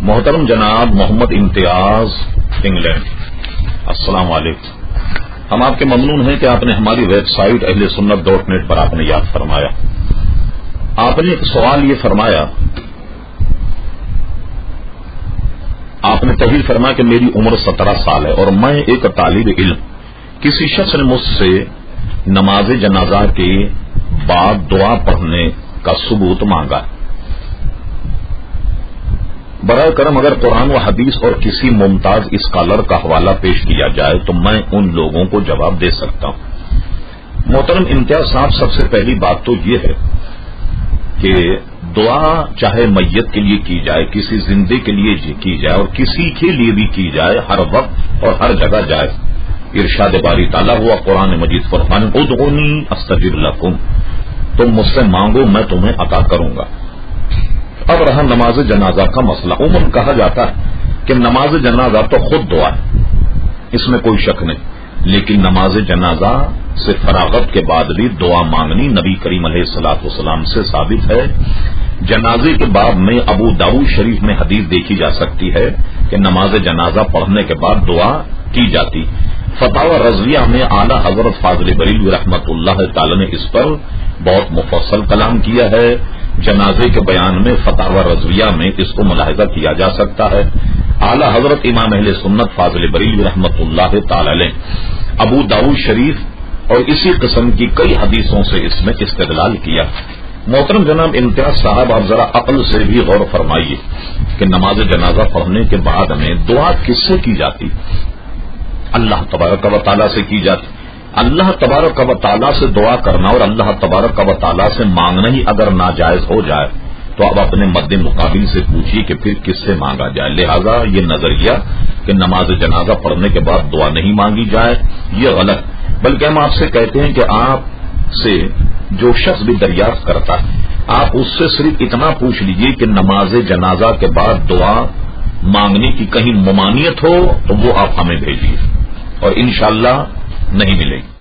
محترم جناب محمد امتیاز انگلینڈ، السلام علیکم۔ ہم آپ کے ممنون ہیں کہ آپ نے ہماری ویب سائٹ اہلسنت.net پر آپ نے یاد فرمایا۔ آپ نے ایک سوال یہ فرمایا، آپ نے تحریر فرمایا کہ میری عمر 17 سال ہے اور میں ایک طالب علم، کسی شخص نے مجھ سے نماز جنازہ کے بعد دعا پڑھنے کا ثبوت مانگا۔ برائے کرم اگر قرآن و حدیث اور کسی ممتاز اسکالر کا حوالہ پیش کیا جائے تو میں ان لوگوں کو جواب دے سکتا ہوں۔ محترم امتیاز صاحب، سب سے پہلی بات تو یہ ہے کہ دعا چاہے میت کے لیے کی جائے، کسی زندے کے لیے کی جائے اور کسی کے لیے بھی کی جائے، ہر وقت اور ہر جگہ جائے۔ ارشاد باری تعالیٰ ہوا قرآن مجید فرمان ادعونی استجب لکم، تم مجھ سے مانگو میں تمہیں عطا کروں گا۔ اب رہا نماز جنازہ کا مسئلہ، عموماً کہا جاتا ہے کہ نماز جنازہ تو خود دعا ہے، اس میں کوئی شک نہیں، لیکن نماز جنازہ سے فراغت کے بعد بھی دعا مانگنی نبی کریم علیہ الصلوۃ والسلام سے ثابت ہے۔ جنازے کے بعد میں ابو داؤد شریف میں حدیث دیکھی جا سکتی ہے کہ نماز جنازہ پڑھنے کے بعد دعا کی جاتی۔ فتاوی رضویہ میں اعلی حضرت فاضل بریلوی رحمۃ اللہ تعالی نے اس پر بہت مفصل کلام کیا ہے۔ جنازے کے بیان میں فتاوی رضویہ میں اس کو ملاحظہ کیا جا سکتا ہے۔ اعلی حضرت امام اہل سنت فاضل بریلوی رحمۃ اللہ تعالی علیہ ابو داؤد شریف اور اسی قسم کی کئی حدیثوں سے اس میں استدلال کیا۔ محترم جناب امتیاز صاحب، آپ ذرا عقل سے بھی غور فرمائیے کہ نماز جنازہ پڑھنے کے بعد میں دعا کس سے کی جاتی؟ اللہ تبارک و تعالیٰ سے کی جاتی۔ اللہ تبارک و تعالیٰ سے دعا کرنا اور اللہ تبارک و تعالیٰ سے مانگنا ہی اگر ناجائز ہو جائے تو اب اپنے مد مقابل سے پوچھیے کہ پھر کس سے مانگا جائے۔ لہذا یہ نظریہ کہ نماز جنازہ پڑھنے کے بعد دعا نہیں مانگی جائے یہ غلط، بلکہ ہم آپ سے کہتے ہیں کہ آپ سے جو شخص بھی دریافت کرتا ہے آپ اس سے صرف اتنا پوچھ لیجیے کہ نماز جنازہ کے بعد دعا مانگنے کی کہیں ممانعت ہو تو وہ آپ ہمیں بھیجیے اور انشاءاللہ نہیں ملے گی۔